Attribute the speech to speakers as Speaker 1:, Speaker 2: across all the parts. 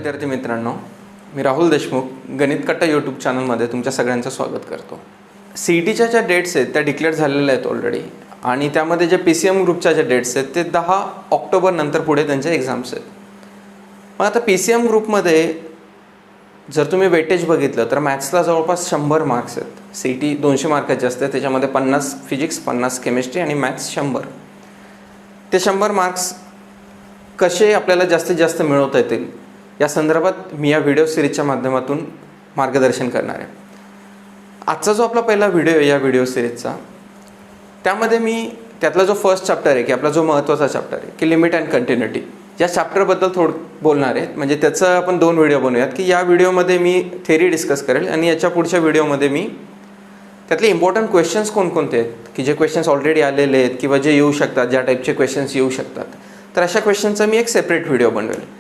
Speaker 1: विद्यार्थी मित्रांनो, मी राहुल देशमुख गणित कट्टा यूट्यूब चॅनलमध्ये तुमच्या सगळ्यांचं स्वागत करतो. CETच्या ज्या डेट्स आहेत त्या डिक्लेअर झालेल्या आहेत ऑलरेडी, आणि त्यामध्ये जे PCM ग्रुपच्या ज्या डेट्स आहेत ते 10 ऑक्टोबर नंतर पुढे त्यांचे एक्झाम्स आहेत. मग आता PCM ग्रुपमध्ये जर तुम्ही वेटेज बघितलं तर मॅथ्सला जवळपास 100 मार्क्स आहेत. CET 200 मार्काची असते, त्याच्यामध्ये 50 फिजिक्स, 50 केमिस्ट्री आणि मॅथ्स 100. ते 100 मार्क्स कसे आपल्याला जास्तीत जास्त मिळवता येतील या संदर्भात मी या व्हिडिओ सिरीजच्या माध्यमातून मार्गदर्शन करणार आहे. आजचा जो आपला पहिला व्हिडिओ आहे या व्हिडिओ सिरीजचा, त्यामध्ये मी त्यातला जो फर्स्ट चॅप्टर आहे की आपला जो महत्त्वाचा चॅप्टर आहे की लिमिट अँड कंटिन्युटी, या चॅप्टरबद्दल थोडं बोलणार आहे. म्हणजे त्याचं आपण 2 व्हिडिओ बनवूयात की या व्हिडिओमध्ये मी थेरी डिस्कस करेल आणि याच्या पुढच्या व्हिडिओमध्ये मी त्यातले इम्पॉर्टंट क्वेश्चन्स कोणकोणते आहेत की जे क्वेश्चन्स ऑलरेडी आलेले आहेत किंवा जे येऊ शकतात, ज्या टाईपचे क्वेश्चन्स येऊ शकतात, तर अशा क्वेश्चनचा मी एक सेपरेट व्हिडिओ बनवेल.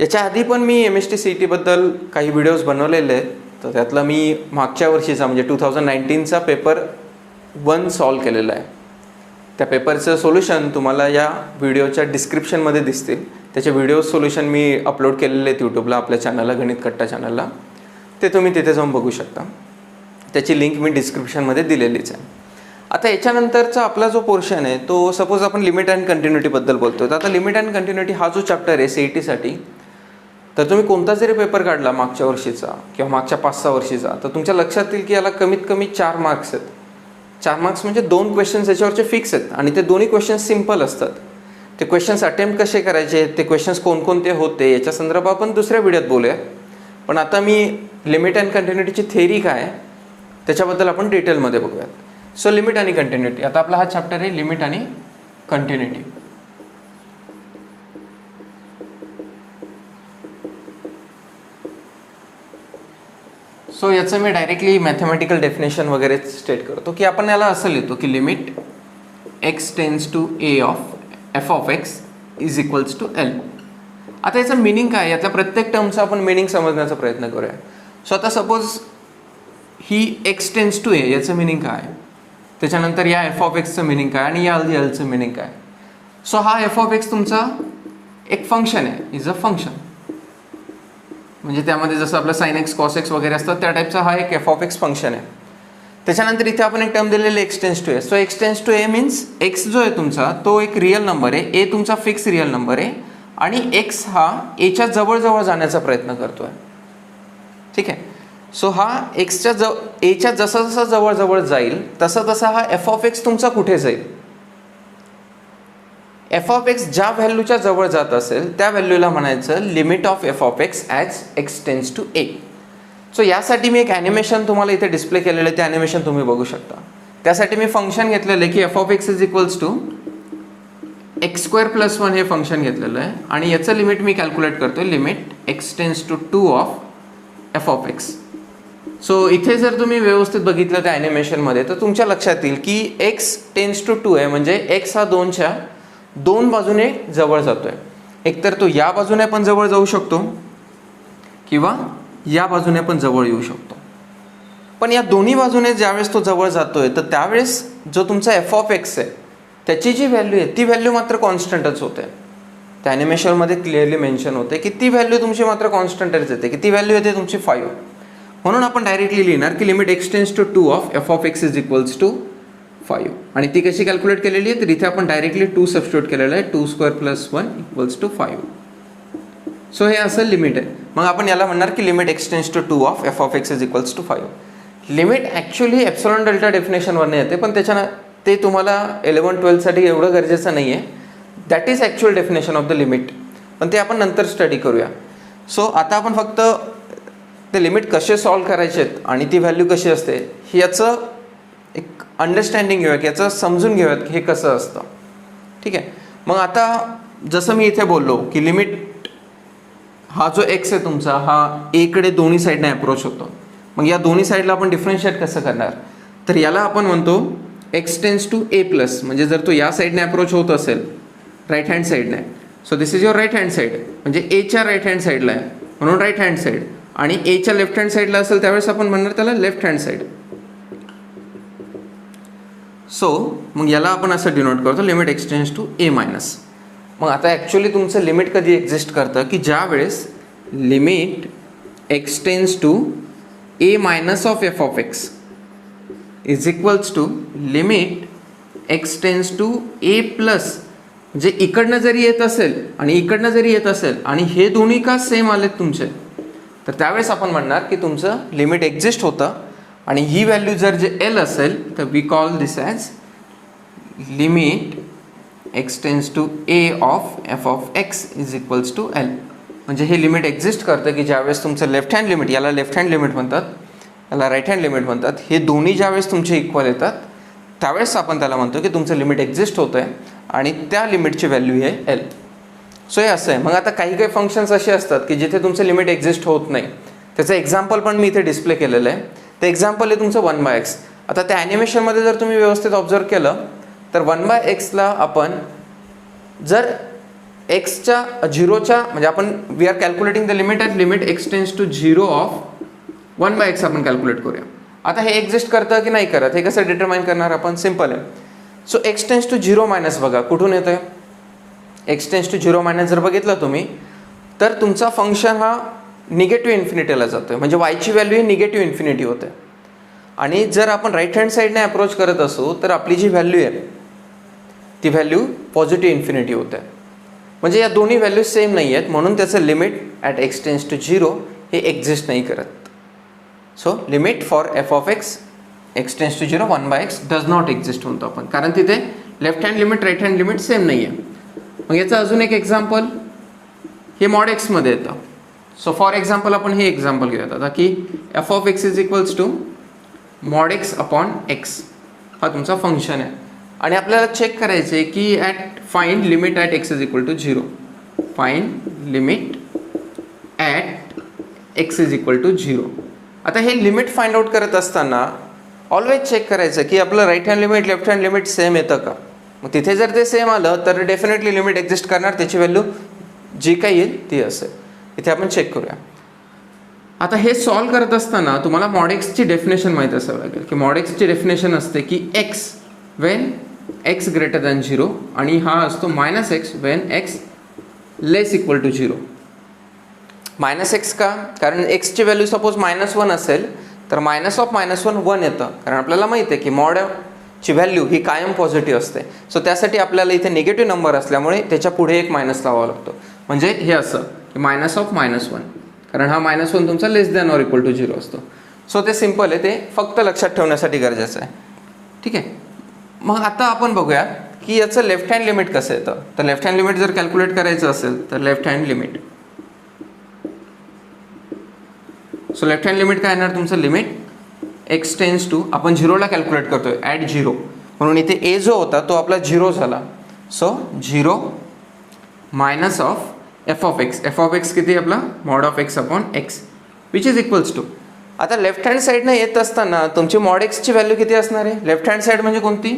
Speaker 1: याच्या आधी पण मी MST CETबद्दल काही व्हिडिओज बनवलेले आहेत. तर त्यातला मी मागच्या वर्षीचा म्हणजे 2019चा पेपर 1 सॉल्व केलेला आहे. त्या पेपरचं सोल्युशन तुम्हाला या व्हिडिओच्या डिस्क्रिप्शनमध्ये दिसतील. त्याचे व्हिडिओ सोल्युशन मी अपलोड केलेले आहेत यूट्यूबला, आपल्या चॅनलला, गणित कट्टा चॅनलला. ते तुम्ही तिथे जाऊन बघू शकता. त्याची लिंक मी डिस्क्रिप्शनमध्ये दिलेलीच आहे. आता याच्यानंतरचा आपला जो पोर्शन आहे तो, सपोज आपण लिमिट अँड कंटिन्युटीबद्दल बोलतो. तर आता लिमिट अँड कंटिन्युटी हा जो चॅप्टर आहे CETसाठी, तर तुम्ही कोणता जरी पेपर काढला मागच्या वर्षीचा किंवा मागच्या 5-6 वर्षीचा, तर तुमच्या लक्षात येईल की याला कमीत कमी 4 मार्क्स आहेत. 4 मार्क्स म्हणजे 2 क्वेश्चन्स याच्यावरचे फिक्स आहेत आणि ते दोन्ही क्वेश्चन्स सिम्पल असतात. ते क्वेश्चन्स अटेम्प्ट कसे करायचे, ते क्वेश्चन्स कोणकोणते होते याच्या संदर्भात आपण दुसऱ्या व्हिडिओत बोलूया. पण आता मी लिमिट अँड कंटिन्युटीची थेरी काय आहे त्याच्याबद्दल आपण डिटेलमध्ये बघूयात. सो लिमिट आणि कंटिन्युटी, आता आपला हा चॅप्टर आहे लिमिट आणि कंटिन्युटी. सो याचं मी डायरेक्टली मॅथमॅटिकल डेफिनेशन वगैरे स्टेट करतो की आपण याला असं लिहितो की limit x tends to a of f of x is equals to L. आता याचं मिनिंग काय, यातल्या प्रत्येक टर्मचा आपण मिनिंग समजण्याचा प्रयत्न करूया. सो आता सपोज ही x टेन्स टू a, याचं मिनिंग काय, त्याच्यानंतर या f ऑफ एक्सचं मिनिंग काय आणि या Lचं मिनिंग काय. सो हा f ऑफ एक्स तुमचा एक फंक्शन आहे, इज अ फंक्शन. म्हणजे त्यामध्ये जसं आपलं साइन एक्स, कॉस एक्स वगैरे असतात त्या टाईपचा हा एक f ऑफ एक्स फंक्शन आहे. त्याच्यानंतर इथे आपण एक टर्म दिलेली x tends to a. So x tends to a means x जो आहे तुमचा तो एक रिअल नंबर आहे, a तुमचा फिक्स रिअल नंबर आहे आणि x हा a च्या जवळजवळ जाण्याचा प्रयत्न करतोय. ठीक आहे. सो हा एक्सच्या एच्या जसा जसा जवळ जाईल तसा तसा हा f ऑफ एक्स तुमचा कुठे जाईल. f ऑफ एक्स ज्या व्हॅल्यूच्या जवळ जात असेल त्या व्हॅल्यूला म्हणायचं limit of f of x as x tends to a. So यासाठी मी एक ॲनिमेशन तुम्हाला इथे डिस्प्ले केलेलं आहे, ते ॲनिमेशन तुम्ही बघू शकता. त्यासाठी मी फंक्शन घेतलेलं आहे की f of x is equals to x² + 1 हे फंक्शन घेतलेलं आहे आणि याचं लिमिट मी कॅल्क्युलेट करतोय, limit x tends to 2 of f of x. So इथे जर तुम्ही व्यवस्थित बघितलं त्या ॲनिमेशनमध्ये तर तुमच्या लक्षात येईल की x टेन्स टू 2 आहे, म्हणजे x हा 2च्या 2 बाजूने जवळ जातोय. एकतर तो या बाजूने पण जवळ जाऊ शकतो किंवा या बाजूने पण जवळ येऊ शकतो. पण या दोन्ही बाजूने ज्यावेळेस तो जवळ जातोय तर त्यावेळेस जो तुमचा f ऑफ एक्स आहे त्याची जी व्हॅल्यू आहे ती व्हॅल्यू मात्र कॉन्स्टंटच होते. त्या ॲनिमेशनमध्ये क्लिअरली मेन्शन होते की ती व्हॅल्यू तुमची मात्र कॉन्स्टंटच येते, की ती व्हॅल्यू येते तुमची 5. म्हणून आपण डायरेक्टली लिहिणार की limit x tends to 2 of f of x is equals to 5. आणि ती कशी कॅल्क्युलेट केलेली आहे तर इथे आपण डायरेक्टली 2 सबस्टिट्यूट केलेलं आहे, 2² + 1 इक्वल्स टू 5. सो हे असं लिमिट आहे. मग आपण याला म्हणणार की limit x tends to 2 of f of x is equals to 5. Limit actually epsilon delta डेफिनेशनवरनं येते, पण ते तुम्हाला 11-12 साठी एवढं गरजेचं नाही आहे. That is actual definition of the limit, पण ते आपण नंतर स्टडी करूया. सो आता आपण फक्त ते लिमिट कसे सॉल्व करायचे आहेत आणि ती व्हॅल्यू कशी असते याचं एक अंडरस्टँडिंग घेऊया, की याचं समजून घेऊयात की हे कसं असतं. ठीक आहे. मग आता जसं मी इथे बोललो की लिमिट हा जो x आहे तुमचा हा a कडे दोन्ही साईडने अप्रोच होतो. मग या दोन्ही साईडला आपण डिफरन्शिएट कसं करणार, तर याला आपण म्हणतो x tends to a plus. म्हणजे जर तो या साईडने अप्रोच होत असेल राईट हँड साईडने, so this is your right hand side, म्हणजे एच्या राईट हँड साईडला आहे म्हणून राईट हँड साईड, आणि एच्या लेफ्ट हँड साईडला असेल त्यावेळेस आपण म्हणणार त्याला लेफ्ट हँड साईड. सो मग याला आपण असं डिनोट करतो limit x tends to a minus. मग आता ॲक्च्युली तुमचं लिमिट कधी एक्झिस्ट करतं की ज्या वेळेस limit x tends to a minus of F of x is equals to limit x tends to a plus, म्हणजे इकडनं जरी येत असेल आणि इकडनं जरी येत असेल आणि हे दोन्ही का सेम आलेत तुमचे, तर त्यावेळेस आपण म्हणणार की तुमचं लिमिट एक्झिस्ट होतं. आणि ही व्हॅल्यू जर जे एल असेल तर we call this as limit x tends to a of F of x is equals to L. म्हणजे हे लिमिट एक्झिस्ट करतं की ज्यावेळेस तुमचं लेफ्ट हँड लिमिट, याला लेफ्ट हँड लिमिट म्हणतात, याला राईट हँड लिमिट म्हणतात, हे दोन्ही ज्यावेळेस तुमचे इक्वल येतात त्यावेळेस आपण त्याला म्हणतो की तुमचं लिमिट एक्झिस्ट होतं आहे आणि त्या लिमिटची व्हॅल्यू आहे एल. सो हे असं आहे. मग आता काही काही फंक्शन्स असे असतात की जिथे तुमचं लिमिट एक्झिस्ट होत नाही. त्याचं एक्झाम्पल पण मी इथे डिस्प्ले केलेलं आहे. ते एक्झाम्पल आहे तुमचं 1/x. आता त्या ॲनिमेशनमध्ये जर तुम्ही व्यवस्थित ऑब्झर्व केलं तर 1/xला आपण जर एक्सच्या झिरोच्या, म्हणजे आपण we are calculating the limit at limit x tends to 0 of 1/x आपण कॅल्क्युलेट करूया. आता हे एक्झिस्ट करतं की नाही करत हे कसं डिटरमाइन करणार आपण? सिम्पल आहे. So x tends to 0 minus बघा कुठून येतं आहे. एक्स टेन्स टू 0 मायनस जर बघितलं तुम्ही तर तुमचा फंक्शन हा निगेटिव्ह इन्फिनिटीला जातो आहे, म्हणजे वायची व्हॅल्यू ही निगेटिव्ह इन्फिनिटी होते. आणि जर आपण राईट हँड साईडने अप्रोच करत असू तर आपली जी व्हॅल्यू आहे ती व्हॅल्यू पॉझिटिव्ह इन्फिनिटी होते. म्हणजे या दोन्ही व्हॅल्यू सेम नाही आहेत, म्हणून त्याचं limit at x tends to 0 हे एक्झिस्ट नाही करत. So limit for f of x x tends to 0 1/x does not exist म्हणतो आपण, कारण तिथे left hand limit right hand limit same नाही आहे. मग याचं अजून एक एक्झाम्पल हे मॉड एक्समध्ये येतं. सो फॉर एक्झाम्पल आपण हे एक्झाम्पल घेऊयात आता की f of x is equals to mod x upon x हा तुमचा फंक्शन आहे. आणि आपल्याला चेक करायचं आहे की find limit at x is equal to 0. Find limit at x is equal to 0. आता हे लिमिट फाइंड आउट करत असताना ऑलवेज चेक करायचं की आपलं right hand limit left hand limit same येतं का. मग तिथे जर ते सेम आलं तर डेफिनेटली लिमिट एक्झिस्ट करणार, त्याची व्हॅल्यू जी काही येईल ती असेल. इथे आपण चेक करूया. आता हे सॉल्व करत असताना तुम्हाला मॉड एक्सची डेफिनेशन माहीत असावं लागेल की मॉड एक्सची डेफिनेशन असते की x when x greater than 0 आणि हा असतो minus x when x less equal to 0. Minus x का? कारण एक्सची व्हॅल्यू सपोज -1 असेल तर मायनस ऑफ -1 1 येतं, कारण आपल्याला माहिती आहे की मॉडची व्हॅल्यू ही कायम पॉझिटिव्ह असते. सो त्यासाठी आपल्याला इथे निगेटिव्ह नंबर असल्यामुळे त्याच्या पुढे एक मायनस लावावा लागतो. म्हणजे हे असं की मायनस ऑफ -1, कारण हा -1 तुमचा लेस दॅन ऑर इक्वल टू 0 असतो. सो ते सिम्पल आहे, ते फक्त लक्षात ठेवण्यासाठी गरजेचं आहे. ठीक आहे. मग आता आपण बघूया की याचं लेफ्ट हँड लिमिट कसं येतं. तर लेफ्ट हँड लिमिट जर कॅल्क्युलेट करायचं असेल तर left hand limit, so left hand limit काय येणार तुमचं? लिमिट एक्स टेन्स टू, आपण 0ला कॅल्क्युलेट करतोय ॲट 0, म्हणून इथे ए जो होता तो आपला 0 झाला. So 0 minus of F of x. F of x किती आपला? Mod of x upon x which is equals to. आता लेफ्ट हँड साईडनं येत असताना तुमची मॉड एक्सची व्हॅल्यू किती असणार आहे? लेफ्ट हँड साईड म्हणजे कोणती?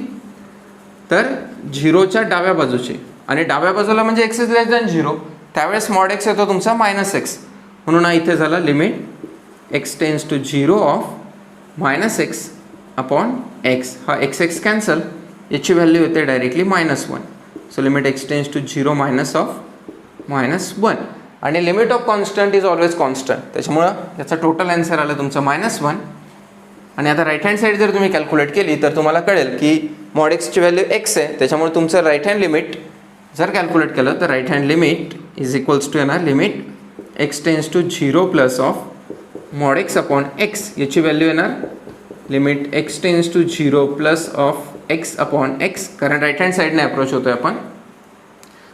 Speaker 1: तर 0च्या डाव्या बाजूची, आणि डाव्या बाजूला म्हणजे एक्स इज लेस दॅन 0, त्यावेळेस मॉड एक्स येतो तुमचा -x. म्हणून हा इथे झाला limit x tends to 0 of -x upon x. हा x कॅन्सल, याची व्हॅल्यू येते directly -1. So limit x tends to 0 minus of -1. आणि limit of constant is always constant, त्याच्यामुळं याचा टोटल आन्सर आलं तुमचं -1. आणि आता राईट हँड साईड जर तुम्ही कॅल्क्युलेट केली तर तुम्हाला कळेल की मॉड एक्सची व्हॅल्यू x आहे, त्याच्यामुळे तुमचं राईट हँड लिमिट जर कॅल्क्युलेट केलं तर right hand limit is equals to येणार limit x tends to 0 plus of mod x upon x, याची व्हॅल्यू येणार limit x tends to 0 plus of x upon x, कारण राईट हँड साईडने approach होतोय आपण.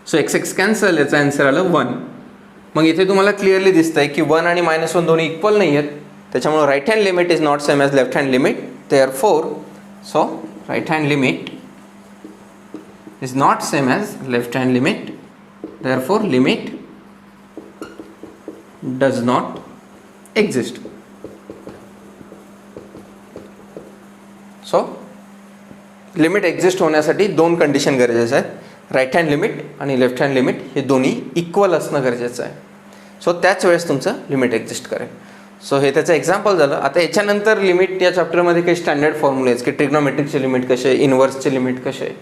Speaker 1: सो x कॅन्सल, याचा answer आलं 1. मग इथे तुम्हाला क्लिअरली दिसतंय की 1 आणि -1 दोन्ही इक्वल नाही आहेत, त्याच्यामुळे right hand limit is not same as left hand limit. Therefore so right hand limit is not same as left hand limit. Therefore limit does not exist. So limit exist होण्यासाठी 2 condition गरजेचं आहे. Right hand limit आणि left hand limit हे दोन्ही equal असणं गरजेचं आहे. So त्याच वेळेस तुमचं लिमिट एक्झिस्ट करेल. सो हे त्याचं एक्झाम्पल झालं. आता याच्यानंतर लिमिट या चॅप्टरमध्ये काही स्टँडर्ड फॉर्म्युले आहेत की ट्रिग्नोमेट्रिकचे लिमिट कसे आहे, इनव्हर्सचे लिमिट कसे आहे.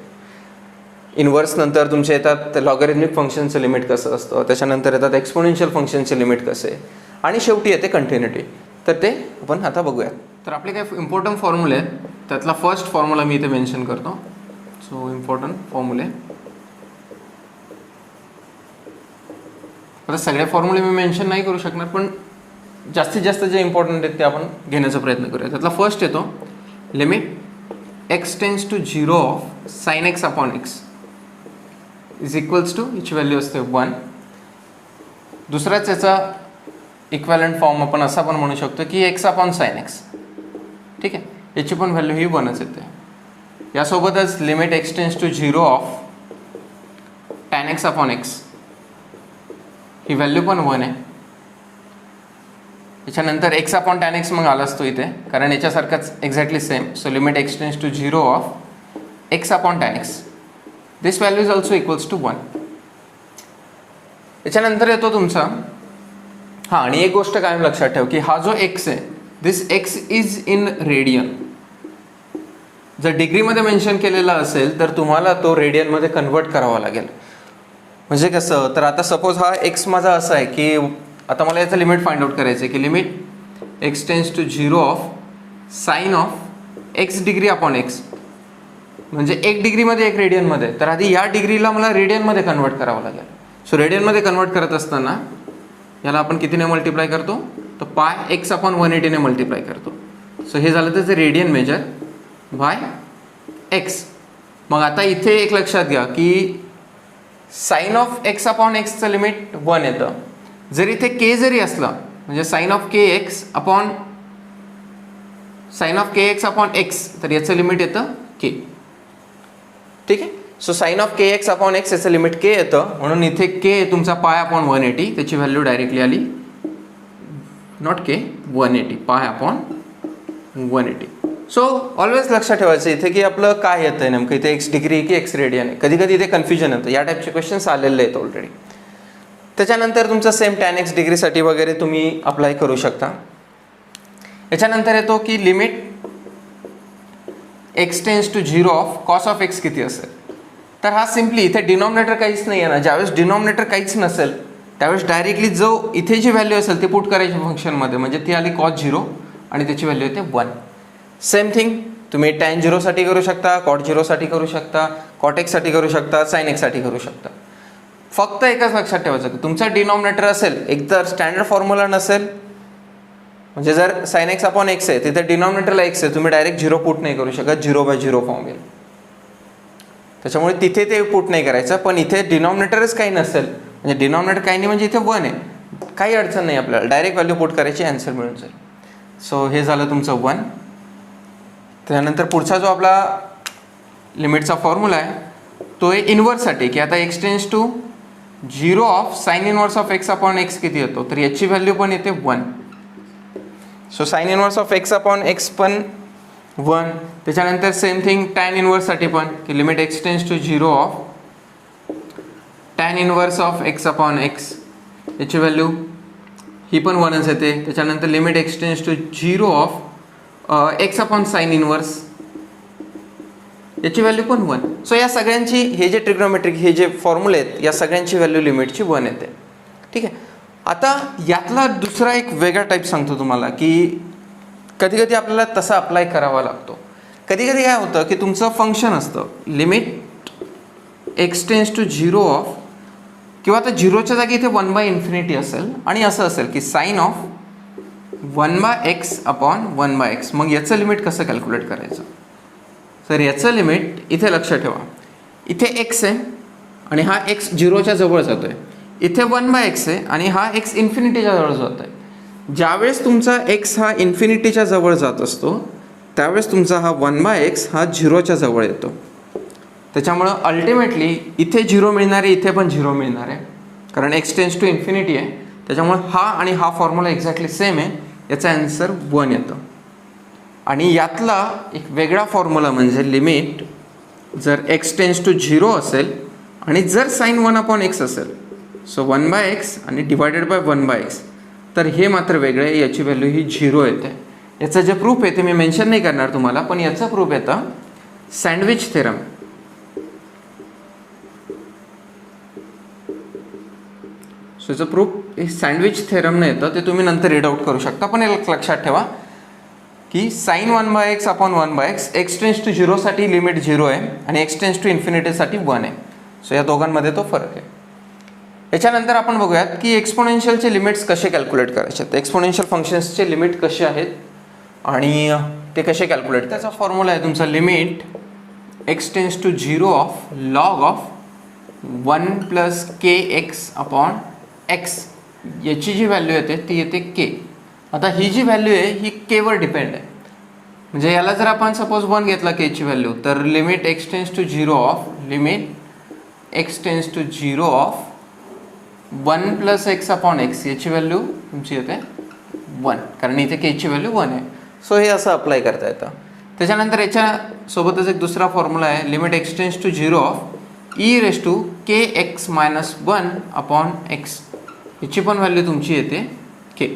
Speaker 1: इन्व्हर्स नंतर तुमचे येतात लॉगरिथमिक फंक्शनचं लिमिट कसं असतं, त्याच्यानंतर येतात एक्सपोनेन्शियल फंक्शनचे लिमिट कसे, आणि शेवटी येते कंटिन्युटी. तर ते आपण आता बघूया. तर आपले काही इम्पॉर्टंट फॉर्म्युले आहेत, त्यातला फर्स्ट फॉर्म्युला मी इथे मेन्शन करतो. सो इम्पॉर्टंट फॉर्म्युले, आता सगळे फॉर्म्युले मी मेन्शन नाही करू शकणार, पण जास्तीत जास्त जे इम्पॉर्टंट आहेत ते आपण घेण्याचा प्रयत्न करूया. त्यातला फर्स्ट येतो limit x tends to 0 of sine x upon x is equals to, याची व्हॅल्यू असते 1. दुसराच याचा इक्वॅलंट फॉर्म आपण असा पण म्हणू शकतो की एक्स अपॉन साइन एक्स. ठीक आहे, याची पण व्हॅल्यू ही 1च येते. यासोबतच limit x tends to 0 of tan x upon x, ही व्हॅल्यू पण 1 आहे. याच्यानंतर एक्स अपॉन टॅन एक्स मग आला असतो इथे, कारण याच्यासारखाच exactly same. So limit x tends to 0 of x upon tan x, this value is also equals to 1. याच्यानंतर येतो तुमचा आणि एक गोष्ट कायम लक्षात ठेव की हा जो एक्स आहे, दिस एक्स इज इन रेडियन. जर डिग्रीमध्ये मेन्शन केलेला असेल तर तुम्हाला तो रेडियनमध्ये कन्वर्ट करावा लागेल. म्हणजे कसं, तर आता सपोज हा एक्स माझा असा आहे की आता मला याचं लिमिट फाइंड आउट करायचं आहे की limit x tends to 0 of sine of x degree upon x, म्हणजे 1 डिग्रीमध्ये 1 रेडियनमध्ये. तर आधी या डिग्रीला मला रेडियनमध्ये कन्वर्ट करावं लागेल. सो रेडियनमध्ये कन्वर्ट करत असताना याला आपण कितीने मल्टिप्लाय करतो, तर पाय एक्स अपॉन 180ने मल्टिप्लाय करतो. सो हे झालं त्याचं रेडियन मेजर बाय एक्स. मग आता इथे एक लक्षात घ्या की साइन ऑफ एक्स अपॉन एक्सचं लिमिट 1 येतं. जर इथे के जरी असला, म्हणजे sine of k x upon x, तर याचं लिमिट येतं के. ठीक आहे, so sine of k x upon x याचं लिमिट के येतं, म्हणून इथे के तुमचा पाय अपॉन 180, त्याची व्हॅल्यू डायरेक्टली आली not k 180, pi upon 180. So always लक्षात ठेवायचं इथे की आपलं काय येतं आहे नेमकं, इथे एक्स डिग्री की एक्स रेडियन आहे. कधी कधी इथे कन्फ्युजन येतं, या टाईपचे क्वेश्चन्स आलेले आहेत ऑलरेडी. त्याच्यानंतर तुमचं सेम टॅन एक्स डिग्रीसाठी वगैरे तुम्ही अप्लाय करू शकता. याच्यानंतर येतो की limit x tends to 0 of cos of x किती असेल. तर हा सिम्पली इथे डिनॉमिनेटर काहीच नाही आहे ना, ज्यावेळेस डिनॉमिनेटर काहीच नसेल त्यावेळेस डायरेक्टली जो इथे जी व्हॅल्यू असेल ती पुट करायची फंक्शनमध्ये, म्हणजे ती आली कॉस 0 आणि त्याची व्हॅल्यू येते 1. सेम थिंग तुम्ही टॅन 0 साठी करू शकता, कॉट 0 साठी करू शकता, कॉट एक्स साठी करू शकता, साइन एक्स साठी करू शकता. फक्त एकच लक्षात ठेवायचं की तुमचा डिनॉमिनेटर असेल एक तर स्टँडर्ड फॉर्म्युला नसेल, म्हणजे जर साइन एक्स अपॉन एक्स आहे तिथे डिनॉमिनेटरला एक्स आहे, तुम्ही डायरेक्ट 0 पुट नाही करू शकत, 0/0 फॉर्म येईल. त्याच्यामुळे तिथे ते पुट नाही करायचं. पण इथे डिनॉमिनेटरच काही नसेल, म्हणजे डिनॉमिनेटर काही नाही म्हणजे इथे 1 आहे, काही अडचण नाही, आपल्याला डायरेक्ट व्हॅल्यू पुट करायची, आन्सर मिळून जाईल. सो हे झालं तुमचं 1. त्यानंतर पुढचा जो आपला लिमिटचा फॉर्म्युला आहे तो आहे इन्व्हर्ससाठी, की आता x tends to 0 of sine inverse of x upon x किती येतो, तर याची व्हॅल्यू पण येते 1. So sine inverse of x upon x पण 1. त्याच्यानंतर सेम थिंग टॅन इन्व्हर्ससाठी पण, की limit x tends to 0 of tan inverse of x upon x, याची व्हॅल्यू ही पण 1च येते. त्याच्यानंतर limit x tends to 0 of x upon sine inverse, याची व्हॅल्यू पण 1. सो या सगळ्यांची हे जे ट्रिग्नोमेट्रिक हे जे फॉर्म्युले आहेत या सगळ्यांची व्हॅल्यू लिमिटची 1 येते. ठीक आहे, आता यातला दुसरा एक वेगळा टाईप सांगतो तुम्हाला की कधी कधी आपल्याला तसा अप्लाय करावा लागतो. कधी कधी काय होतं की तुमचं फंक्शन असतं limit x tends to 0 of, किंवा आता 0च्या जागी इथे 1/∞ असेल आणि असं असेल की sine of 1/x upon 1/x. मग याचं लिमिट कसं कॅल्क्युलेट करायचं. तर याचं लिमिट इथे लक्ष ठेवा, इथे x आहे आणि हा x 0च्या जवळ जातो आहे, इथे 1/x आहे आणि हा x इन्फिनिटीच्या जवळ जातो आहे. ज्यावेळेस तुमचा x हा इन्फिनिटीच्या जवळ जात असतो त्यावेळेस तुमचा हा 1/x हा 0च्या जवळ येतो. त्याच्यामुळं अल्टिमेटली इथे 0 मिळणार आहे, इथे पण 0 मिळणार आहे, कारण x टेन्स टू इन्फिनिटी आहे. त्याच्यामुळे हा आणि हा फॉर्म्युला एक्झॅक्टली सेम आहे, याचा आन्सर 1 येतं. आणि यातला एक वेगळा फॉर्म्युला म्हणजे लिमिट जर x टेन्स टू 0 असेल आणि जर साइन 1 अपॉन x असेल, सो 1/x आणि डिवायडेड बाय 1/x, तर हे मात्र वेगळं आहे, याची व्हॅल्यू ही 0 येते. याचं जे प्रूफ आहे ते मी मेन्शन नाही करणार तुम्हाला, पण याचं प्रूफ येतं सँडविच थेरम. सो याचं प्रूफ सँडविच थेरमने येतं, ते तुम्ही नंतर रीड आउट करू शकता. पण एक लक्षात ठेवा की sine 1/x upon 1/x x tends to 0 साठी लिमिट 0 आहे आणि एक्स टेन्स टू इन्फिनिटीसाठी 1 आहे. सो या दोघांमध्ये तो फरक आहे. याच्यानंतर आपण बघूयात की एक्सपोनेन्शियलचे लिमिट्स कसे कॅल्क्युलेट करायचे. तर एक्सपोनेन्शियल फंक्शन्सचे लिमिट कसे आहेत आणि ते कसे कॅल्क्युलेट. त्याचा फॉर्म्युला आहे तुमचा limit x tends to 0 of log of 1 plus k x upon x. याची जी व्हॅल्यू येते ती येते के. आता ही जी व्हॅल्यू आहे ही केवर डिपेंड आहे. म्हणजे याला जर आपण सपोज 1 घेतला केची व्हॅल्यू, तर limit x tends to 0 of limit x tends to 0 of 1 plus x upon x याची व्हॅल्यू तुमची येते 1, कारण इथे केची व्हॅल्यू 1 आहे. सो हे असं अप्लाय करता येतं. त्याच्यानंतर याच्यासोबतच एक दुसरा फॉर्म्युला आहे limit x tends to 0 of e raise to k x minus 1 upon x. याची पण व्हॅल्यू तुमची येते के.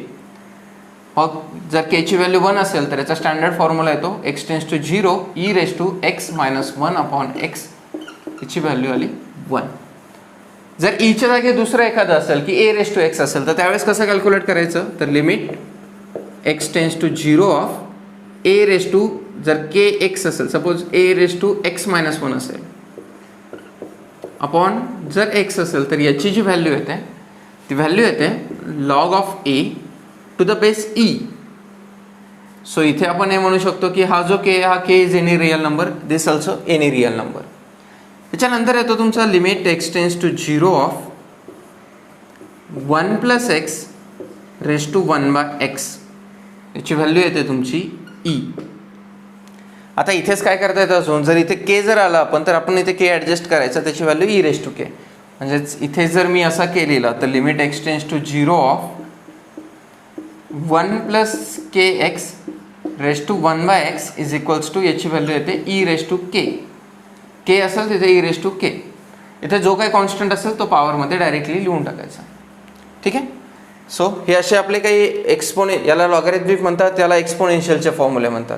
Speaker 1: मग जर केची व्हॅल्यू 1 असेल तर याचा स्टँडर्ड फॉर्म्युला येतो x tends to 0 e raise to x minus 1 upon x. याची व्हॅल्यू आली 1. जर ईच्या जागी दुसरं एखादं असेल की ए रेस टू एक्स असेल तर त्यावेळेस कसं कॅल्क्युलेट करायचं. तर limit x tends to 0 of a raise to जर के एक्स असेल, suppose a raise to x minus 1 असेल अपॉन जर एक्स असेल तर याची जी व्हॅल्यू येते ती व्हॅल्यू येते log of a to the base e. So इथे आपण हे म्हणू शकतो की हा जो के हा k is any real number, this also any real number. त्याच्यानंतर येतो तुमचा limit x tends to 0 of 1 plus x raise to 1/x. याची व्हॅल्यू येते तुमची ई. आता इथेच काय करता येतं अजून, जर इथे के जर आला आपण तर आपण इथे के ॲडजस्ट करायचं, त्याची value e raise to k. म्हणजेच इथे जर मी असा केलेला तर limit x tends to 0 of 1 plus k x raise to 1/x is equals to याची व्हॅल्यू येते e raise to k. K असेल तिथे ई रेस टू के. इथे जो काही कॉन्स्टंट असेल तो पॉवरमध्ये डायरेक्टली लिहून टाकायचा. ठीक आहे. सो हे असे आपले काही याला लॉगॅरिथमिक म्हणतात, त्याला एक्सपोनेन्शियलचे फॉर्म्युले म्हणतात.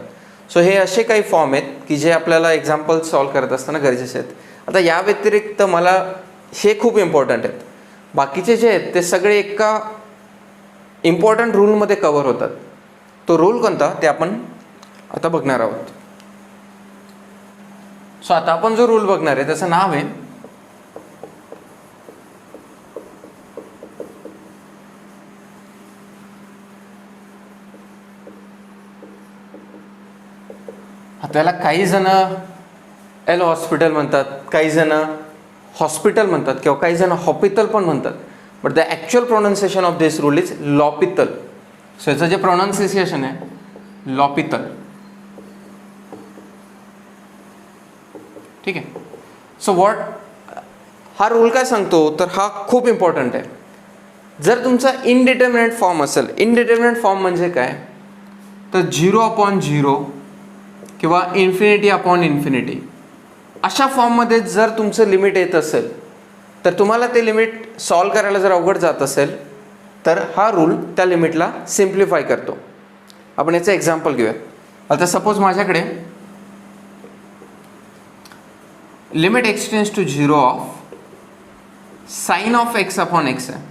Speaker 1: सो हे असे काही फॉर्म आहेत की जे आपल्याला एक्झाम्पल सॉल्व करत असताना गरजेचे आहेत. आता या व्यतिरिक्त मला हे खूप इम्पॉर्टंट आहेत. बाकीचे जे आहेत ते सगळे एका इम्पॉर्टंट रूलमध्ये कव्हर होतात. तो रूल कोणता ते आपण आता बघणार आहोत. सो आता आपण जो रूल बघणार आहे त्याचं नाव आहे त्याला काही जण एल हॉस्पिटल म्हणतात, काही जण हॉस्पिटल म्हणतात किंवा काही जण हॉपिटल पण म्हणतात. But the actual pronunciation of this rule is L'Hopital. So याचं जे प्रोनाऊन्सिएशन आहे लॉपितल. ठीक आहे. सो व्हॉट हा रूल काय सांगतो तर हा खूप इम्पॉर्टंट आहे. जर तुमचा इनडिटर्मिनेट फॉर्म असेल, इनडिटर्मिनेट फॉर्म म्हणजे काय तर 0 अपॉन 0 किंवा इन्फिनिटी अपॉन इन्फिनिटी अशा फॉर्ममध्ये जर तुमचं लिमिट येत असेल तर तुम्हाला ते लिमिट सॉल्व करायला जर अवघड जात असेल तर हा रूल त्या लिमिटला सिम्प्लिफाय करतो. आपण याचं एक्झाम्पल घेऊया. आता सपोज माझ्याकडे limit x tends to 0 of sine of x upon x आहे.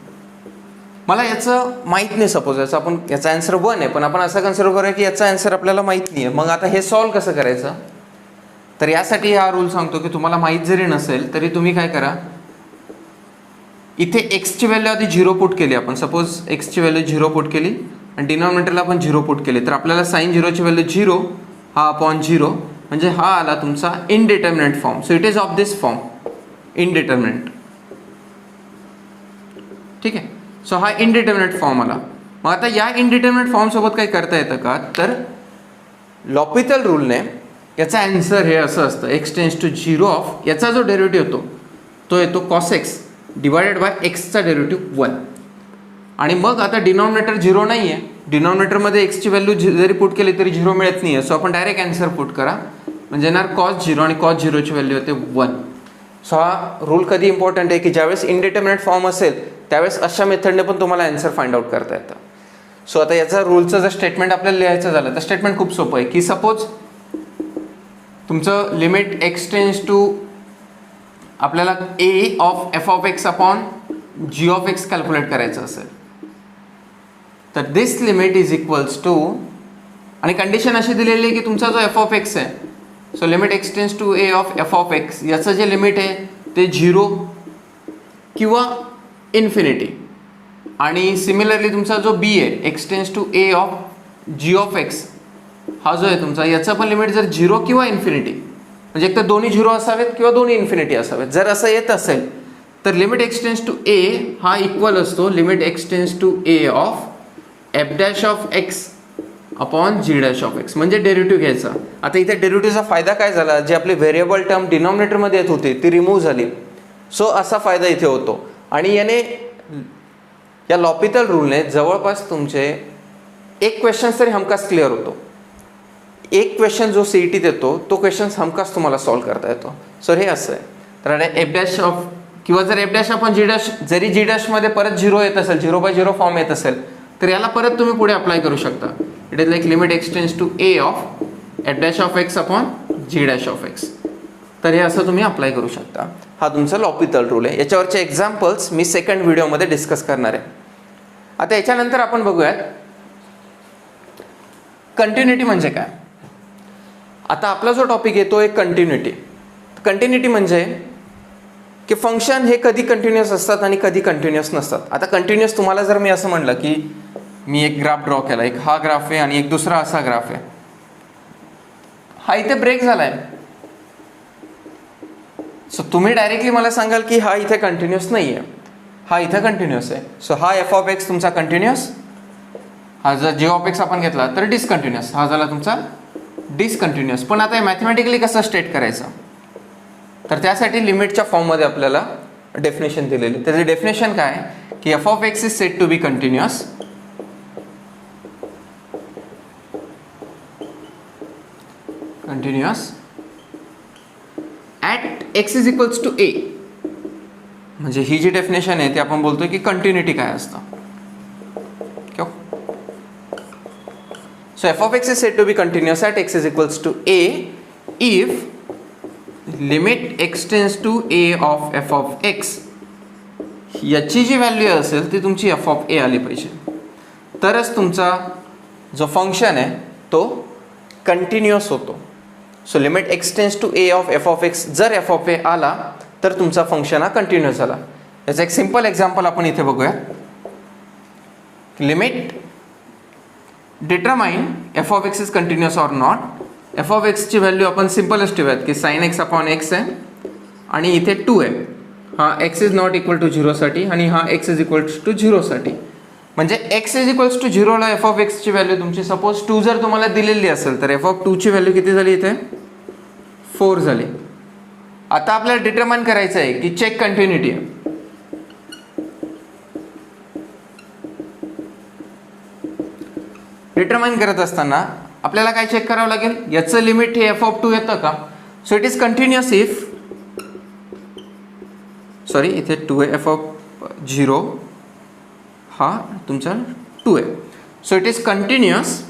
Speaker 1: मला याचं माहीत नाही, सपोज याचा आन्सर 1 आहे, पण आपण असं कन्सिडर करूया की याचा आन्सर आपल्याला माहीत नाही आहे. मग आता हे सॉल्व कसं करायचं तर यासाठी हा रूल सांगतो की तुम्हाला माहीत जरी नसेल तरी तुम्ही काय करा, इथे एक्सची व्हॅल्यू आधी 0 पुट केली आपण. सपोज एक्सची व्हॅल्यू 0 पुट केली आणि डिनॉमिनेटरला आपण 0 पुट केली तर आपल्याला साइन 0ची व्हॅल्यू 0 हा अपॉन 0 म्हणजे हा आला तुमचा indeterminate form. So it is of this form indeterminate. ठीक आहे. सो हा इनडिटर्मिनेट फॉर्म आला. मग आता या इनडिटर्मिनेट फॉर्मसोबत काही करता येतं का तर लॉपितल रूलने याचा आन्सर हे असं असतं एक्स टेन्स टू 0 ऑफ याचा जो डेरिव्हेटिव्ह येतो तो येतो कॉस एक्स डिवायडेड बाय एक्सचा डेरिव्हेटिव्ह 1. आणि मग आता डिनॉमिनेटर 0 नाही आहे, डिनॉमिनेटरमध्ये एक्सची व्हॅल्यू जरी पुट केली तरी 0 मिळत नाही आहे. सो आपण डायरेक्ट आन्सर पुट करा म्हणजे येणार कॉस 0 आणि कॉस 0ची व्हॅल्यू येते 1. सो हा रूल कधी इम्पॉर्टंट आहे की ज्यावेळेस इनडिटर्मिनेट फॉर्म असेल त्यावेळेस अशा मेथडने पण तुम्हाला आन्सर फाइंड आउट करता येतं. सो आता याचा रूलचं जर स्टेटमेंट आपल्याला लिहायचं झालं तर स्टेटमेंट खूप सोपं आहे की सपोज तुमचं लिमिट एक्स टेन्स टू आपल्याला a of F of x upon g of x calculate करायचं असेल तर this limit is equals to, आणि कंडिशन अशी दिलेली आहे की तुमचा जो एफ ऑफ एक्स आहे, so limit x tends to a of F of x, याचं जे लिमिट आहे ते 0 किंवा इन्फिनिटी, आणि सिमिलरली तुमचा जो बी आहे x tends to a of g of x, हा जो आहे तुमचा, याचं पण लिमिट जर 0 किंवा इन्फिनिटी, म्हणजे एक तर दोन्ही 0 असावेत किंवा दोन्ही इन्फिनिटी असावेत, जर असं येत असेल तर लिमिट एक्सटेंड्स टू ए हा इक्वल असतो limit x tends to a of f dash of x upon g dash of x, म्हणजे डेरिव्हेटिव्ह घ्यायचा. आता इथे डेरिव्हेटिव्हचा फायदा काय झाला, जी आपली व्हेरिएबल टर्म डिनॉमिनेटरमध्ये येत होती ती रिमूव्ह झाली, सो असा फायदा इथे होतो. आणि याने, या लॉपिटल रूलने जवळपास तुमचे एक क्वेश्चन तरी हमखास क्लिअर होतो. एक क्वेश्चन जो CET देतो तो क्वेश्चन हमखास तुम्हाला सॉल्व्ह करता येतो. सो हे असं आहे. तर एफ डॅश ऑफ, किंवा जर एफ डॅश आपण जी डॅश, जरी जी डॅशमध्ये परत 0 येत असेल, 0/0 फॉर्म येत असेल, तर याला परत तुम्ही पुढे अप्लाय करू शकता. It is like limit x tends to a of f dash of x upon g dash of x. तर हे असं तुम्ही अप्लाय करू शकता. हा तुमचा लॉपिटल रूल आहे. याच्यावरचे एक्झाम्पल्स मी सेकंड व्हिडिओमध्ये डिस्कस करणार आहे. आता याच्यानंतर आपण बघूयात कंटिन्युटी म्हणजे काय. आता आपला जो टॉपिक आहे तो एक कंटिन्युटी. कंटिन्युटी म्हणजे की फंक्शन हे कधी कंटिन्युअस असतात आणि कधी कंटिन्युअस नसतात. आता कंटिन्युअस तुम्हाला जर मी असं म्हणलं की मी एक ग्राफ ड्रॉ केला, एक हा ग्राफ आहे आणि एक दुसरा असा ग्राफ आहे, हा इथे ब्रेक झालाय, सो तुम्ही डायरेक्टली मला सांगाल की हा इथे कंटिन्युअस नाही आहे, हा इथे कंटिन्युअस आहे. सो हा एफ ऑफ एक्स तुमचा कंटिन्युअस, हा जर जी ऑफ एक्स आपण घेतला तर डिसकंटिन्युअस, हा झाला तुमचा डिसकंटिन्युअस. पण आता मॅथमॅटिकली कसं स्टेट करायचं, तर त्यासाठी लिमिटच्या फॉर्ममध्ये आपल्याला डेफिनेशन दिलेली. त्याची डेफिनेशन काय की f of x is said to be continuous at x is equals to a. म्हणजे ही जी डेफिनेशन आहे ती आपण बोलतोय की कंटिन्युटी काय असतं. So f of x is said to be continuous at x is equals to a if limit x tends to a of f of x, याची जी व्हॅल्यू असेल ती तुमची f of a आली पाहिजे, तरच तुमचा जो फंक्शन आहे तो कंटिन्युअस होतो. So limit x tends to a of f of x, जर f of a आला तर तुमचा फंक्शन हा कंटिन्युअस झाला. याचं एक सिंपल एक्झाम्पल आपण इथे बघूया. Limit determine f of x is continuous or not. F of एक्सची व्हॅल्यू आपण सिम्पलच ठेवूयात की साइन एक्स अपॉन एक्स आहे आणि इथे 2 आहे. हा x is not equal to 0 साठी आणि हा एक्स इज इक्वल टू 0 साठी. म्हणजे एक्स इज इक्वल्स टू 0 ला एफ ऑफ एक्सची व्हॅल्यू तुमची सपोज 2 जर तुम्हाला दिलेली असेल तर एफ ऑफ 2 ची व्हॅल्यू किती झाली इथे 4 झाली. आता आपल्याला डिटरमाइन करायचं आहे की चेक कंटिन्युटी आहे. डिटरमाइन करत असताना आपल्याला काय चेक करावं लागेल, याचं लिमिट हे एफ ऑफ 2 येतं का. So it is continuous if, sorry इथे 2 आहे, एफ ऑफ 0 हा तुमचा 2 आहे. So it is continuous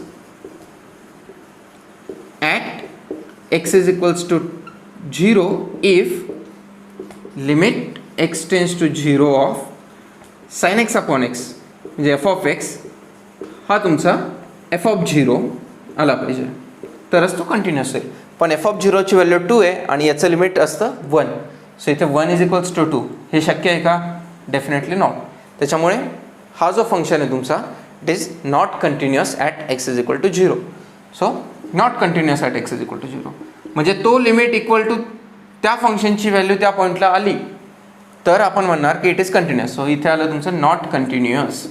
Speaker 1: at x is equals to 0 if limit x tends to 0 of sine x upon x, म्हणजे एफ ऑफ एक्स हा तुमचा एफ ऑफ 0 आला पाहिजे, तरच तो कंटिन्युअस आहे. पण एफ ऑफ 0ची व्हॅल्यू 2 आहे आणि याचं लिमिट असतं 1. सो इथे 1 इज इक्वल्स टू 2, हे शक्य आहे का, डेफिनेटली नॉट. त्याच्यामुळे हा जो फंक्शन आहे तुमचा it is not continuous at x is equal to 0. So not continuous at x is equal to 0 म्हणजे तो लिमिट इक्वल टू त्या फंक्शनची व्हॅल्यू त्या पॉईंटला आली तर आपण म्हणणार की इट इज कंटिन्युअस. सो इथे आलं तुमचं not continuous.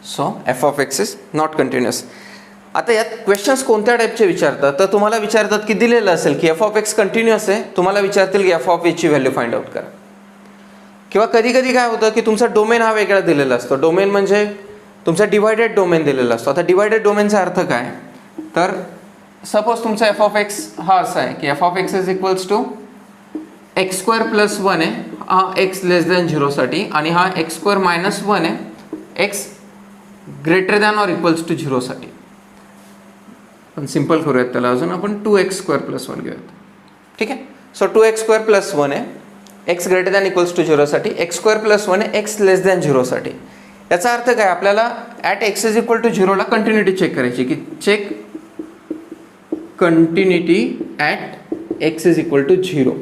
Speaker 1: So F of x is not continuous. आता यात क्वेश्चन्स कोणत्या टाईपचे विचारतात, तर तुम्हाला विचारतात की दिलेलं असेल की एफ ऑफ एक्स कंटिन्युअस आहे, तुम्हाला विचारतील की एफ ऑफ एची व्हॅल्यू फाइंड आउट करा. किंवा कधी कधी काय होतं की तुमचा डोमेन हा वेगळा दिलेला असतो. डोमेन म्हणजे तुमचा डिवायडेड डोमेन दिलेला असतो. आता डिवायडेड डोमेनचा अर्थ काय, तर सपोज तुमचा एफ ऑफ एक्स हा असा आहे की f of x is equals to x square plus 1 आहे, हा एक्स लेस दॅन 0 साठी, आणि हा एक्स स्क्वेअर मायनस 1 आहे x greater than or equals to 0 साठी. पण सिम्पल करूयात त्याला अजून, आपण 2x स्क्वेअर प्लस 1 घेऊयात. ठीक आहे. सो 2x स्क्वेअर प्लस 1 आहे x greater than equals to झिरोसाठी, एक्स स्क्वेअर प्लस 1 आहे एक्स लेस दॅन झिरोसाठी. याचा अर्थ काय, आपल्याला at x is equal to झिरोला कंटिन्युटी चेक करायची, की check continuity at x is equal to zero.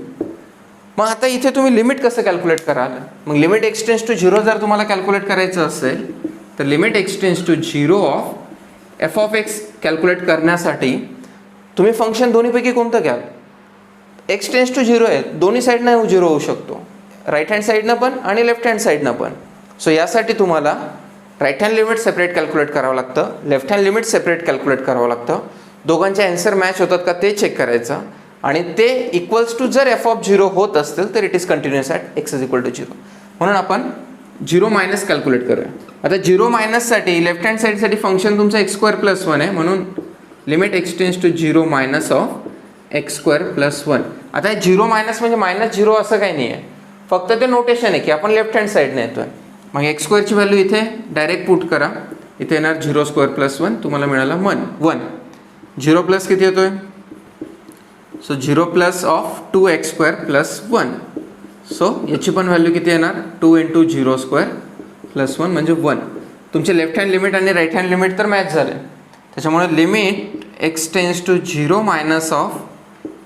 Speaker 1: मग आता इथे तुम्ही लिमिट कसं कॅल्क्युलेट कराल, मग limit x tends to zero जर तुम्हाला कॅल्क्युलेट करायचं असेल तर limit x tends to zero of F of x calculate करण्यासाठी तुम्ही फंक्शन दोन्हीपैकी कोणतं घ्याल. एक्स टेन्स टू झिरो आहे, दोन्ही साईडनं झिरो होऊ शकतो, राईट हँड साईडनं पण आणि लेफ्ट हँड साईडनं पण. सो यासाठी तुम्हाला right hand limit separate calculate करावं लागतं, left hand limit separate calculate करावं लागतं. दोघांचे आन्सर मॅच होतात का ते चेक करायचं आणि ते इक्वल्स टू जर एफ ऑफ झिरो होत असतील तर it is continuous at x is equal to zero. म्हणून आपण झिरो मायनस कॅल्क्युलेट करूया. आता झिरो मायनससाठी लेफ्ट हँड साईडसाठी फंक्शन तुमचं एक्स स्क्वेअर प्लस 1 आहे, म्हणून limit x tends to zero minus of x square plus 1. आता झिरो मायनस म्हणजे मायनस झिरो असं काही नाही आहे, फक्त ते नोटेशन आहे की आपण लेफ्ट हँड साईडने येतोय. मग एक्स स्क्वेअरची व्हॅल्यू इथे डायरेक्ट पुट करा, इथे येणार झिरो स्क्वेअर प्लस 1, तुम्हाला मिळाला 1. झिरो प्लस किती येतोय, so zero plus of 2x square plus 1. So याची पण व्हॅल्यू किती येणार 2 इंटू झिरो स्क्वेअर प्लस 1 म्हणजे 1. तुमचे लेफ्ट हँड लिमिट आणि राईट हँड लिमिट तर मॅच झाले, त्याच्यामुळे limit x tends to zero minus of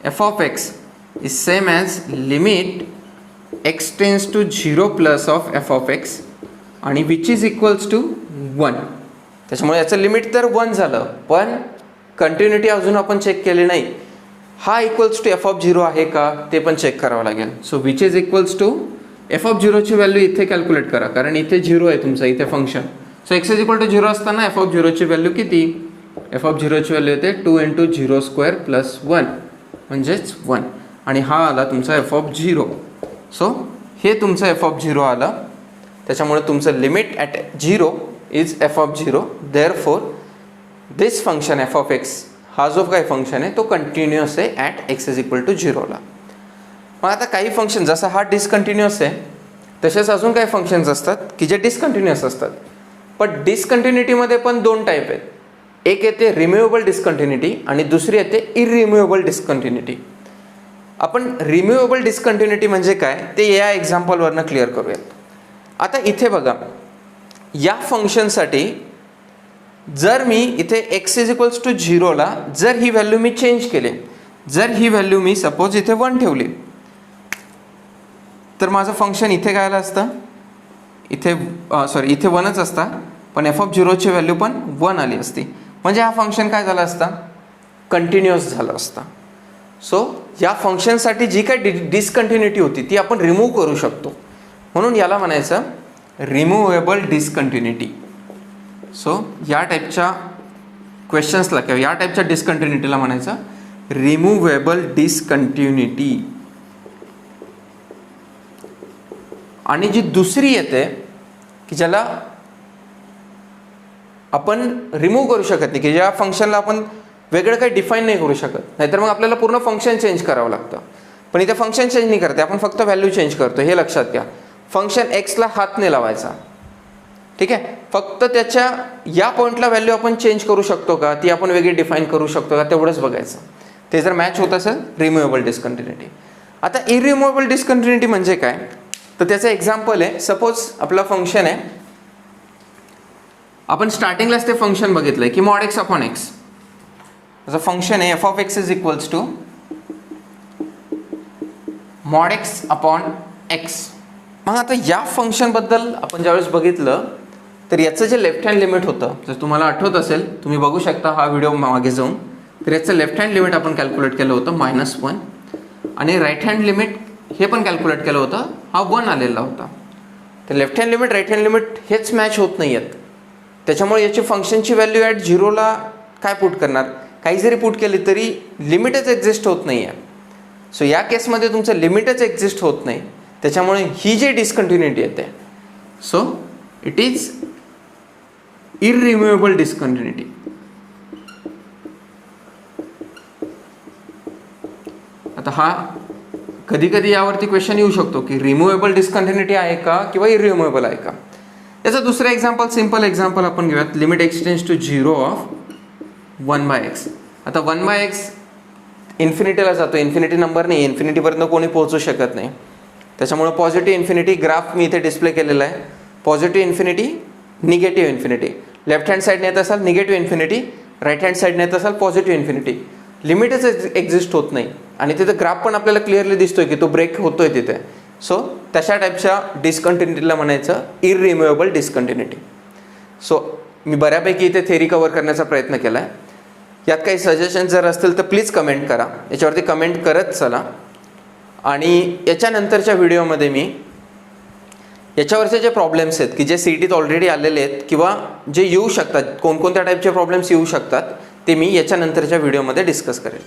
Speaker 1: F of x is same as limit x tends to zero plus of F of x आणि which is equals to 1. त्याच्यामुळे याचं limit तर 1 झालं, पण continuity अजून आपण चेक केली नाही. हा equals to F of zero आहे का ते पण चेक करावं लागेल. So which is equals to F of झिरोची व्हॅल्यू इथे कॅल्क्युलेट करा, कारण इथे झिरो आहे तुमचं इथे function. So X is equal to zero असताना एफ ऑफ झिरोची व्हॅल्यू किती, एफ ऑफ झिरोची व्हॅल्यू येते 2 इंटू झिरो स्क्वेअर प्लस 1 म्हणजेच 1. आणि हा आला तुमचा एफ ऑफ झिरो. सो हे तुमचं एफ ऑफ झिरो आलं, त्याच्यामुळे तुमचं limit at zero is F of zero. Therefore this function F of x हा जो काही फंक्शन आहे तो कंटिन्युअस आहे at x is equal to झिरोला. मग आता काही फंक्शन जसं हा डिसकंटिन्युअस आहे तसेच अजून काही फंक्शन्स असतात की जे डिसकंटिन्युअस असतात. पण डिसकंटिन्युटीमध्ये पण दोन टाईप आहेत, एक येते रिम्युएबल डिसकंटिन्युटी आणि दुसरी येते इरिम्युएबल डिसकंटिन्युटी. आपण रिम्युएबल डिसकंटिन्युटी म्हणजे काय ते या एक्झाम्पलवरनं क्लिअर करूयात. आता इथे बघा, या फंक्शनसाठी जर मी इथे एक्स इज इक्वल्स टू झिरोला जर ही व्हॅल्यू मी चेंज केली, जर ही व्हॅल्यू मी सपोज इथे 1 ठेवली तर माझं फंक्शन इथे काय आलं असतं, इथे इथे 1च असता, पण एफ ऑफ झिरोची व्हॅल्यू पण 1 आली असती. म्हणजे हा फंक्शन काय झाला असता, कंटिन्युअस झाला असता. सो या फंक्शनसाठी जी काही डिसकंटिन्युटी होती ती आपण रिमूव्ह करू शकतो, म्हणून याला म्हणायचं रिमूव्हेबल डिसकंटिन्युटी. सो या टाईपच्या क्वेश्चन्सला किंवा या टाईपच्या डिसकंटिन्युटीला म्हणायचं रिमूव्हेबल डिसकंटिन्युटी. आणि जी दुसरी येते की ज्याला आपण रिमूव्ह करू शकत नाही, की ज्या फंक्शनला आपण वेगळं काही डिफाईन नाही करू शकत, नाहीतर मग आपल्याला पूर्ण फंक्शन चेंज करावं लागतं. पण इथे फंक्शन चेंज नाही करते, आपण फक्त व्हॅल्यू चेंज करतो. हे लक्षात घ्या, फंक्शन एक्सला हात नाही लावायचा, ठीक आहे. फक्त त्याच्या या पॉईंटला व्हॅल्यू आपण चेंज करू शकतो का, ती आपण वेगळी डिफाईन करू शकतो का, तेवढंच बघायचं. ते जर मॅच होत असेल रिमूव्हेबल डिसकंटिन्युटी. आता इरिमूव्हेबल डिसकंटिन्युटी म्हणजे काय, तर त्याचं एक्झाम्पल आहे, सपोज आपलं फंक्शन आहे, आपण स्टार्टिंगलाच ते फंक्शन बघितलंय की मॉड एक्स अपॉन एक्स. त्याचं फंक्शन आहे f of x is equals to mod x upon x. मग आता या फंक्शनबद्दल आपण ज्यावेळेस बघितलं तर याचं जे लेफ्ट हँड लिमिट होतं, जर तुम्हाला आठवत असेल तुम्ही बघू शकता हा व्हिडिओ मागे जाऊन, तर याचं लेफ्ट हँड लिमिट आपण कॅल्क्युलेट केलं होतं -1 आणि राईट हँड लिमिट हे पण कॅल्क्युलेट केलं होतं, हा 1 आलेला होता. तर left hand limit right hand limit हेच मॅच होत नाही आहेत, त्याच्यामुळे याची फंक्शनची व्हॅल्यू ॲट झिरोला काय पुट करणार, काही जरी पुट केली तरी लिमिटच एक्झिस्ट होत नाही आहे. सो या केसमध्ये तुमचं लिमिटच एक्झिस्ट होत नाही, त्याच्यामुळे ही जी डिसकंटिन्युटी येते, सो इट इज इरिम्युएबल डिसकंटिन्युटी. आता हा कधी कधी यावरती क्वेश्चन येऊ शकतो की रिमूव्हेबल डिसकंटिन्युटी आहे का किंवा इरिम्युएबल आहे का. याचं दुसरं एक्झाम्पल, सिम्पल एक्झाम्पल आपण घेऊयात. Limit x tends to 0 of 1/x. आता 1/x इन्फिनिटीला जातो, इन्फिनिटी नंबर नाही, इन्फिनिटीपर्यंत कोणी पोहोचू शकत नाही. त्याच्यामुळे पॉझिटिव्ह इन्फिनिटी ग्राफ मी इथे डिस्प्ले केलेला आहे. Positive infinity, negative infinity. Left hand साईडने येत असाल निगेटिव्ह इन्फिनिटी, राईट हँड साईडने येत असाल पॉझिटिव्ह इन्फिनिटी. लिमिटच एक्झिस्ट होत नाही आणि तिथे ग्राफ पण आपल्याला क्लिअरली दिसतोय की तो ब्रेक होतोय तिथे. सो तशा टाईपच्या डिस्कंटिन्युटीला म्हणायचं इररिम्युएबल डिस्कंटिन्युटी. सो मी बऱ्यापैकी इथे थेरी कव्हर करण्याचा प्रयत्न केला आहे. यात काही सजेशन जर असतील तर प्लीज कमेंट करा, याच्यावरती कमेंट करत चला. आणि याच्यानंतरच्या व्हिडिओमध्ये मी याच्यावरचे जे प्रॉब्लेम्स आहेत की जे CETत ऑलरेडी आलेले आहेत किंवा जे येऊ शकतात, कोणकोणत्या टाईपचे प्रॉब्लेम्स येऊ शकतात ते मी याच्यानंतरच्या व्हिडिओमध्ये डिस्कस करेन.